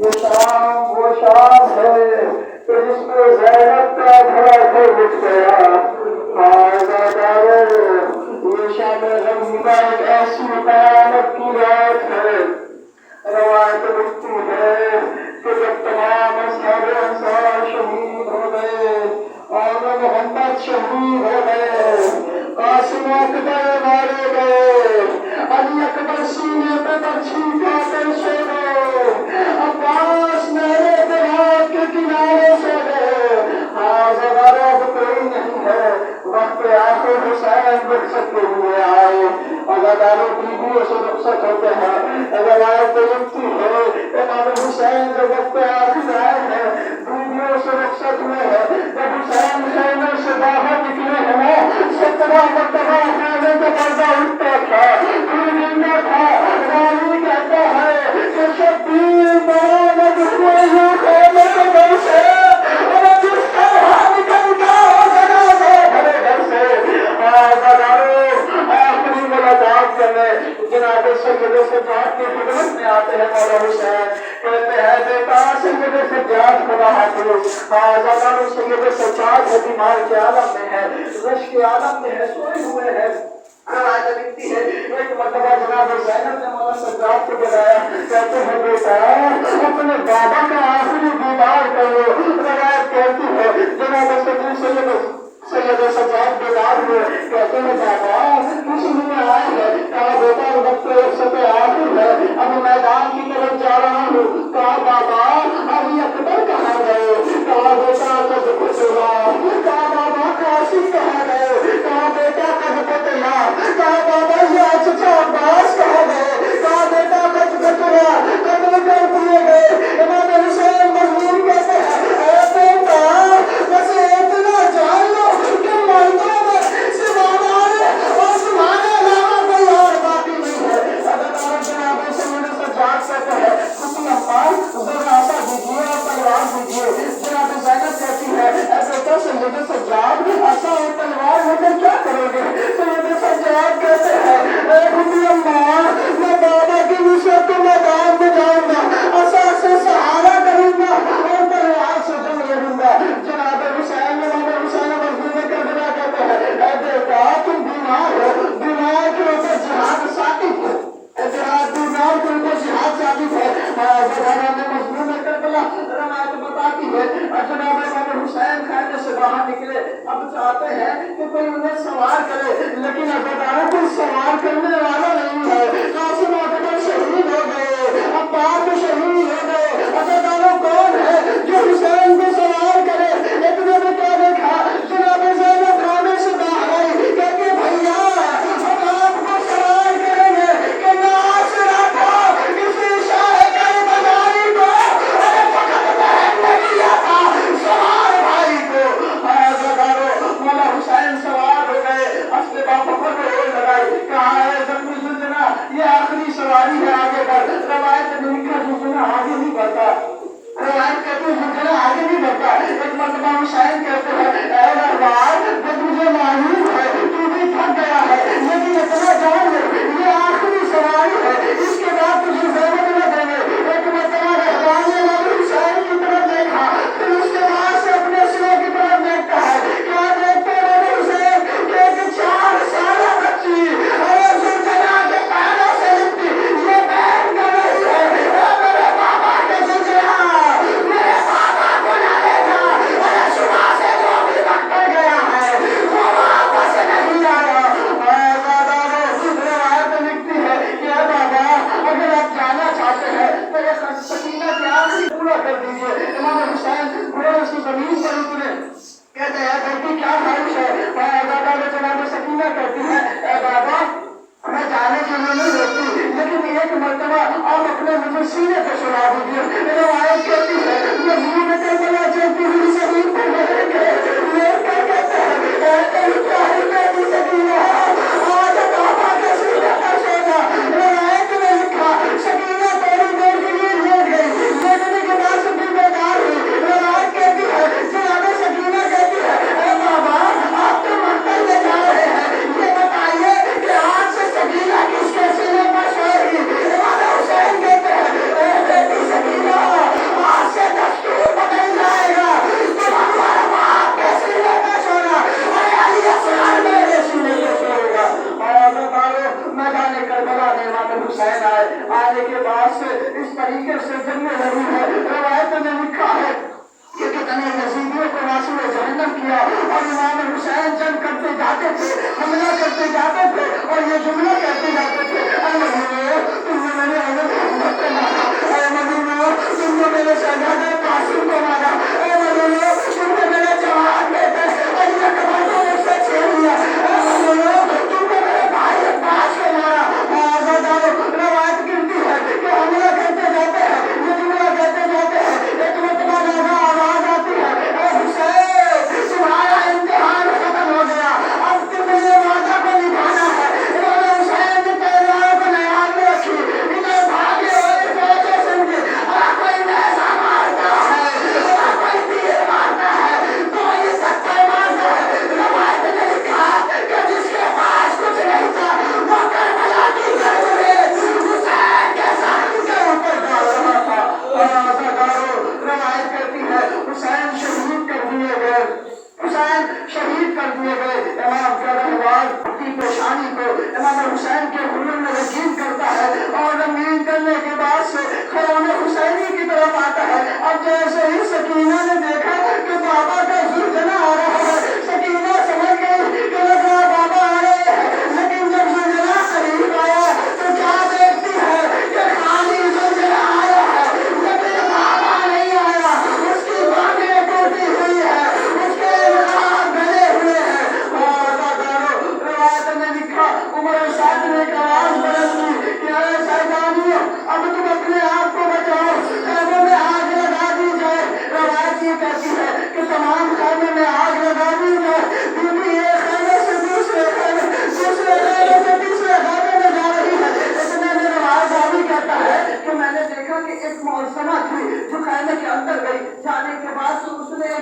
یہ شام وہ شام ہے کہ جس میں زینب کا گھر اٹھ گیا. یہ شام غمزدہ ایک ایسی قیامت کی رات ہے. روایت لکھتی ہے کہ جب تمام اصحاب انصار شہید ہو گئے اور محمد شہید ہو گئے، قاسم اکبر مارے گئے، علی اکبر سینے پہ برچھی کھاتے سو گئے، عباس میرے دریا کے کنارے سو گئے. حاضر اب کوئی نہیں ہے. وقت آخر حسین رخصت کے لیے آئے. اداکاروں بیویوں سے رخصت ہوتے ہیں. روایت لکھتی ہے امام حسین جب وقت آخر آئے ہیں بیویوں سے رخصت ہوئے ہیں. جب حسین خیمے سے باہر نکلے ہیں 17 مرتبہ خیمے کا پردہ اٹھتا تھا، پھر گرنا تھا. راوی کہتا ہے کہ شبیر برآمد ہوئے ہیں خیمے کے گھر سے، اور جس طرح نکلتا ہو جنازہ بھرے گھر سے. آخری ملاقات کرنے جناب سید سجاد کی خدمت میں آتے ہیں مولا حسین. کہتے ہیں بیٹا سید سجاد خدا حافظ. سید سجاد بیمار کے عالم میں ہے، رش کے عالم میں ہے، سوئے ہوئے ہیں. روایت لکھتی ہے ایک مرتبہ جناب زینب نے مولا سجاد کو بلایا. کہتے ہیں بیٹا اپنے بابا کا آخری دیدار کرو. روایت کہتی ہے جناب سید سجاد بیدار ہوئے. کہتے ہیں بابا کس لیے آئے ہیں؟ کہا بیٹا وقت رخصت آخر ہے، اب میدان کی طرف جا رہا ہوں. کہا بابا علی اکبر کہاں گئے؟ کہا بیٹا کب کچلا. کہا بابا قاسم کہاں گئے؟ کہا بیٹا کب کچلا. کہا بابا یہ چچا عباس کہاں گئے؟ کہا بیٹا کب کچلا، قتل کر دیے گئے. امام حسین مظلوم کہتے ہیں اے بیٹا بس اتنا جان لو کہ مردوں میں سوارے اور تمہارے علاوہ کوئی اور باقی نہیں ہے. اگر آپ جناب سید سجاد کہتے ہیں کسی امار ذرا آسا دیجیے اور تلوار دیجیے. جناب زینب کہتی ہے اے بیٹا سید سجاد آسا اور تلوار لے کر کیا کرو گے؟ سید سجاد کہتے ہیں اے خودی امار میں بابا کی نصرت کے میدان میں جاؤں گا، آسا سے سہارا کروں گا اور تلوار سے جنگ لڑوں گا. جناب حسین امام حسین مظلوم کربلا کہتے ہیں اے بیٹا تم بیمار ہو، بیمار کے اوپر جہاد ثابت ہے، بیمار کے اوپر جہاد ثابت ہے. زبانہ میں مظلوم کربلا روایت بتاتی ہے جناب امام حسین خیمے سے باہر نکلے. اب چاہتے ہیں کہ کوئی انہیں سوار کرے، لیکن ازاداروں کو سوار کرنے والا نہیں ہے. قاسم اکبر شہید ہو گئے، عباس شہید ہو گئے. ازاداروں کون ہے جو حسین کو سوار کرے؟ اتنے میں کیا دیکھا جناب زینب خانے سے باہر آئی. کہتے بھیا ہم آپ کو سوار کریں گے کہ ناس رکھا کسی شاہ کربلائی کو، ارے فقط بہن نے کیا تھا سوار بھائی کو. مولا حسین سوار ہو گئے، اصل باپر کو روز لگائی. کہا ہے زخمی زلزلہ یہ آخری سواری ہے، آگے بڑھ. روایت میں لکھا زلزلہ آگے نہیں بڑھتا، روایت کہتے ہیں زلزلہ آگے نہیں بڑھتا. ایک مرتبہ حسین کہتے ہیں اے دربار جب مجھے معلوم ہے تو بھی تھک گیا ہے، لیکن اتنا جان لے یہ آخری سواری ہے، اس کے بعد تجھے زینب نہ دیں گے. ایک مرتبہ رحمان نے امام حسین کی طرف دیکھا، پھر اس کے بعد سے اپنے سرے کی طرف دیکھتا ہے. کیا دیکھتے امام حسین کہ ایک 4 سالہ بچی ارے زلزلہ کے پیروں سے لپٹی یہ بہن کر رہی ہے اے میرے بابا کے زلزلہ، میرے بابا کو نہ لے جا. ارے صبح سے جو بھی وقت پڑ گیا ہے وہ واپس نہیں آیا. روایت لکھتی ہے کہ اے بابا اگر آپ جانا چاہتے ہیں تو یہ سکینہ کے آخری پورا کر دیجیے. امام حسین گھوڑے سے زمین پر اترے. کہتے ہیں بیٹی کیا خواہش ہے؟ جناب سکینہ کہتی ہے اے بابا میں جانے کے لیے نہیں روکتی، لیکن ایک مرتبہ آپ اپنے مجھے سینے پہ سلا دیجیے. روایت کہتی ہے مظلوم کربلا چلتی ہوئی زمین پر لے کے لیٹ کر کہتے ہیں اے تیری پیاری بیٹی سکینہ آج بابا کے سینے پر سو جا. روایت میں لکھا سکینہ تھوڑی دیر کے لیے لیٹ گئی، لیٹنے کے بعد سے بھی بیدار ہوئی. روایت کہتی ہے जलने लगी है। रवायत में लिखा है कि कितने यजीदियों को वासिल जहन्नम किया और इमाम हुसैन जंग करते जाते थे, हमला करते जाते थे और ये जुमला कहते जाते थे, तुमने मेरे मोहम्मद को मारा, तुमने मेरे शहजादे कासिम को मारा, तुमने मेरे जवान बेटे अली अकबर को मुझसे छीन लिया, तुमने मेरे भाई अब्बास को मारा। रवायत गिनती है कि हमला करते जाते हैं, ये जुमला कहते जाते हैं, एक मतबा ज्यादा आवाज आती है, ए हुसैन तुम्हारा इम्तिहान खत्म हो गया, अब तुम्हें वादा को निभाना है। इमाम हुसैन ने तलवार को नयाब में रखी, इधर भागे और फौजें समझे, कोई ऐसा मारता है, कोई तीर मारता है, कोई सत्तर मारता है। रवायत ने लिखा कि जिसके पास कुछ नहीं था वो करबला की गर्द में हुसैन के साथ के ऊपर डाल रहा था। रवायत कहती है हुसैन शहीद कर दिए गए, हुसैन शहीद कर दिए गए। इमाम का रहवार अपनी पेशानी को इमाम हुसैन के हुनर में रंगीन करता है और रंगीन करने के बाद से खौम हुसैनी की तरफ आता है। अब जैसे ही सकीना ने देखा कि बाबा का जुर्जना आ रहा है, सकीना समझ गई कि लग रहा बाबा आ रहे हैं, लेकिन जब जुर्जना करीब आया तो क्या देखती है कि खाली जुर्जना आया है, लेकिन बाबा नहीं आया। उसकी बातें टूटी हुई है, उसके गले हुए हैं। रवायत में लिखा उमर साहब ने एक आवाज बुलंद की कि अरे शैतानियों, अब तुम अपने आप को बचाओ, खैमे में आग लगा दी जाए। रवायत ये कहती है कि तमाम खैमे में आग लगा दी जाए, बीबी एक खैमे से दूसरे खैमे, दूसरे खैमे से तीसरे खैमे में जा रही है। इतने में रवायत रावी कहता है कि मैंने देखा कि एक मौसमा थी जो खैमे के अंदर गई, जाने के बाद तो उसने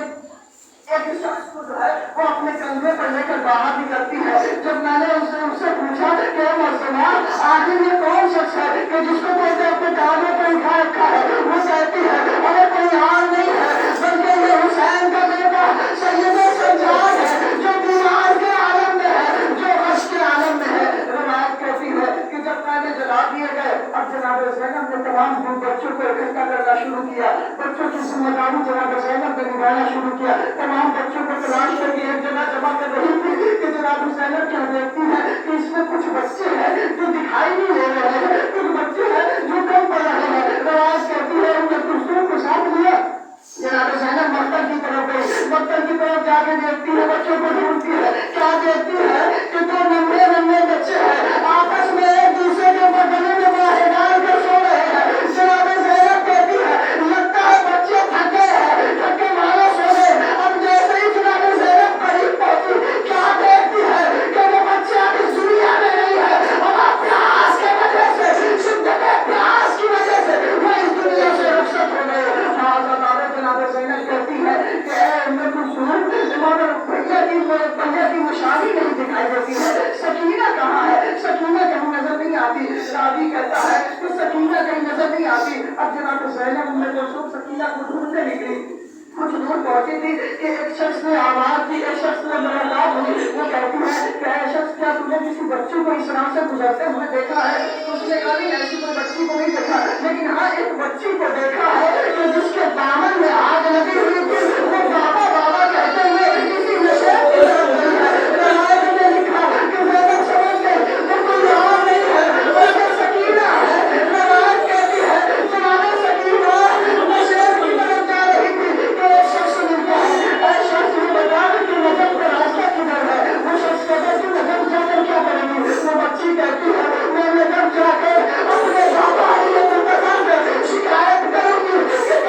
एक शख्स को जो है वो अपने कंधे पर लेकर बाहर निकलती है। जब मैंने उससे पूछा कि मौसमा आखिर ये कौन शख्स है कि जिसको तुमने अपने कानों पर उठा रखा है, वो कहती है अरे कोई और नहीं है बल्कि ये हुसैन का बेटा सैयद सज्जाद है, जो बीमार के आलम में है, जो गश के आलम में है। रवायत कहती है कि जब मैंने जला दिए गए, अब जनाब ज़ैनब ने तमाम बच्चों को इकट्ठा करना शुरू किया, बच्चों की जिम्मेदारी जनाब ज़ैनब ने निभाना शुरू किया। तमाम बच्चों को तलाश करके एक जगह जमा कर रही थी कि जनाब ज़ैनब क्या देखती है कि इसमें कुछ बच्चे हैं जो दिखाई नहीं दे रहे हैं, कुछ बच्चे हैं जो कम पड़ रहे हैं। रवायत कहती है उनने दूसरों को साथ लिया। जनाब ज़ैनब मक्तब की तरफ गई, मक्तब की तरफ जाके देखती है, बच्चों को ढूंढती है, क्या देखती है कि दो नन्हे नन्हे बच्चे हैं आपस में एक दूसरे के ऊपर गले में बाहें डाल कर सो रहे हैं। जनाब ज़ैनब कहती है लगता है बच्चे थके हैं, थके मानो सो गए। अब जैसे ही जनाब ज़ैनब करीब पहुंची, क्या देखती है कि वो बच्चे अब इस दुनिया में नहीं है, अब प्यास की वजह से, शिद्दत प्यास की वजह से वो इस दुनिया से रुखसत हो गए। जनाब ज़ैनब कहती है कि भैया की निशानी नहीं दिखाई देती है, सकीना कहाँ है, सकीना कहीं नजर नहीं आती। रावी कहता है कि सकीना कहीं नजर नहीं आती। अब जनाब ज़ैनब में सकीना को ढूंढने निकली, कुछ दूर पहुंची थी कि एक शख्स ने आवाज दी, एक शख्स ने मुलाकात हुई। वो कहती है क्या शख्स, क्या तुमने किसी बच्चे को इस राह से गुजरते हुए देखा है? उसने कहा नहीं, ऐसी कोई बच्ची को नहीं देखा, लेकिन हाँ एक बच्ची को देखा है कि जिसके दामन में आग लगी हुई थी, वो बाबा बाबा कहते हुए किसी नशे की तरफ गई है। रवायत में लिखा कि ज़ैनब समझ गई वो कोई और नहीं है बल्कि सकीना है। रवायत कहती है जनाब सकीना नशे की तरफ जा रही थी कि एक शख्स मिलता है, एक शख्स ने बताया कि नजर का रास्ता किधर है। वो शख्स कहता है कि नजर जाकर क्या करेगी? वो बच्ची कहती है मैं नजर जाकर अपने बाबा अली मुर्तज़ा से शिकायत करूंगी कि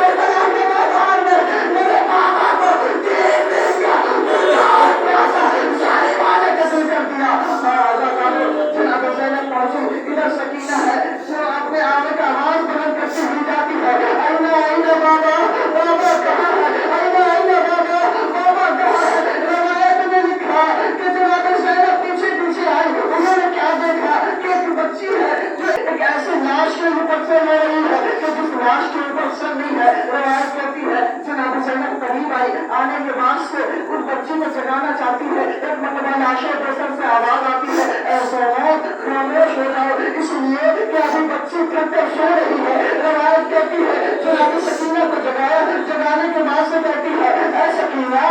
आई। आने के बाद से उस बच्ची को जगाना चाहती है, एक मतलब लाशों जैसे से आवाज आती है, ऐसा खामोश हो जाओ, इसलिए कि अभी बच्ची थक कर सो रही है। रवायत कहती है जनाब सकीना को जगाया, जगाने के बाद से कहती है ऐ सकीना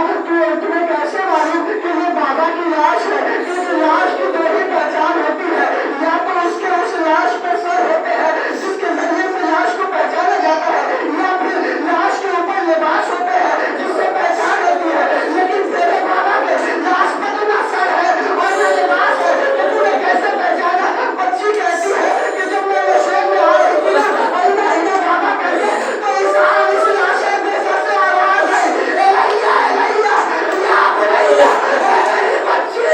तुम्हें कैसे मालूम कि ये बाबा की लाश है? क्योंकि लाश की दो ही पहचान होती है, या तो उसके उस लाश पर सर होते हैं जिसके जरिए से लाश को पहचाना जाता है, या फिर लाश के ऊपर लिबास होते हैं जिससे पहचान होती है। लेकिन तेरे बाबा के लाश पर तो ना सर है और ना लिबास है, तो तूने कैसे पहचाना? बच्ची कहती है कि जब मैं नशे में आ रही थी ना, अल्लाह ही बाबा करके, तो इस लाश के सर से आवाज है एलैया एलैया या बुलैया, मेरी बच्ची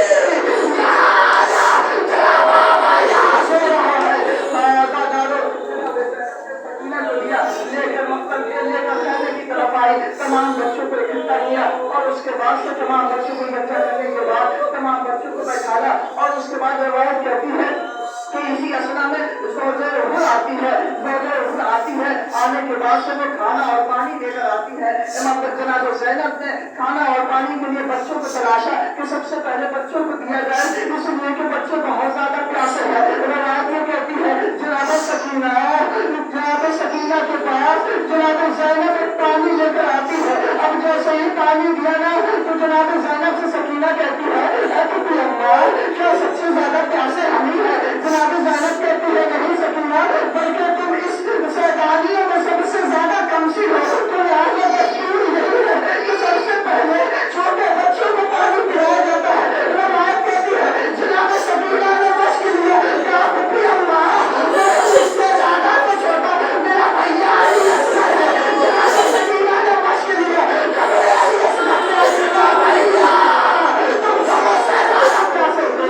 या आजा, तेरा बाबा यहाँ सो रहा है। लेकर मक्तब के लेकर खाने की तरफ आई, तमाम बच्चों को इकट्ठा किया और उसके बाद से तमाम बच्चों को इकट्ठा करने के बाद तमाम बच्चों को बैठाया और उसके बाद रिवायत कहती है कि इसी असना में ज़ौजे रुहल आती है। ज़ौजे रुहल आती है, आने के बाद से वो खाना और पानी लेकर आती है। इमाम जनाब ज़ैनब ने खाना और पानी के लिए बच्चों को तलाशा कि सबसे पहले बच्चों को दिया जाए, इसलिए कि बच्चे बहुत ज्यादा प्यासे हैं। रिवायत में कहती है जनाब सकीना के पास जनाब ज़ैनब एक पानी लेकर आती है। अब जैसे ही पानी दिया ना, तो जनाब ज़ैनब से सकीना कहती है ऐ पुत्र अम्मा, क्या सबसे ज्यादा प्यासे हम ही है? जनाब ज़ैनब कहती है नहीं सकीना, बल्कि तुम इस सैदानियों में सबसे ज्यादा कमसी हो। तो यहाँ दस्तूर यही है कि सबसे पहले छोटे बच्चों को पानी पिलाया जाता है। रिवायत कहती है जनाब सकीना ने बस के लिए क्या पुत्र अम्मा, इससे ज्यादा तो छोटा मेरा भैया अली असगर है। जनाब सकीना ने बस के लिए कमरे अली असगर ने भैया तुम समझसे ज्यादा प्यासे थे।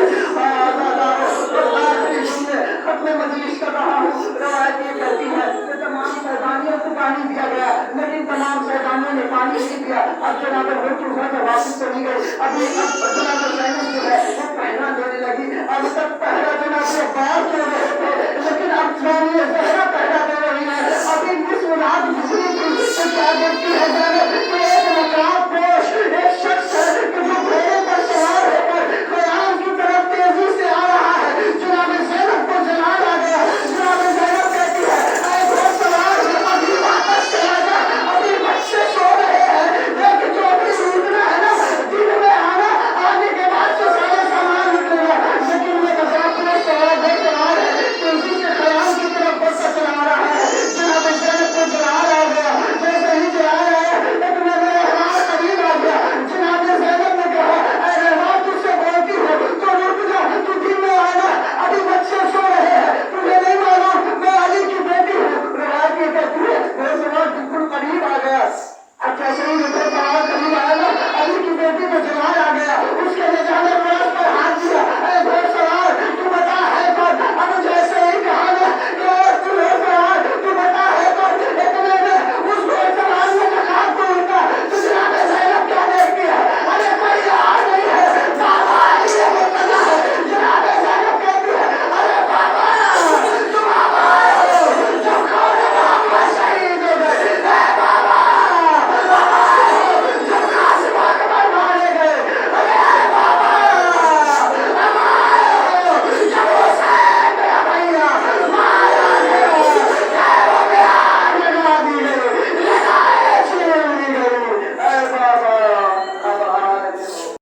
खत्म मजलिस कर रहा हूँ। रिवायत ये कहती है कि तमाम सैदानियों को पानी दिया गया, लेकिन तमाम सैदानियों ने पानी नहीं दिया। अब जनाब से वापस चली गई। अभी जनाब ज़ैनब जो है वो पहरा देने लगी। अब तक पहरा जनाब बाहर दे रहे थे, लेकिन अब ज़हरा पहरा दे रही है। अभी निस्फ रात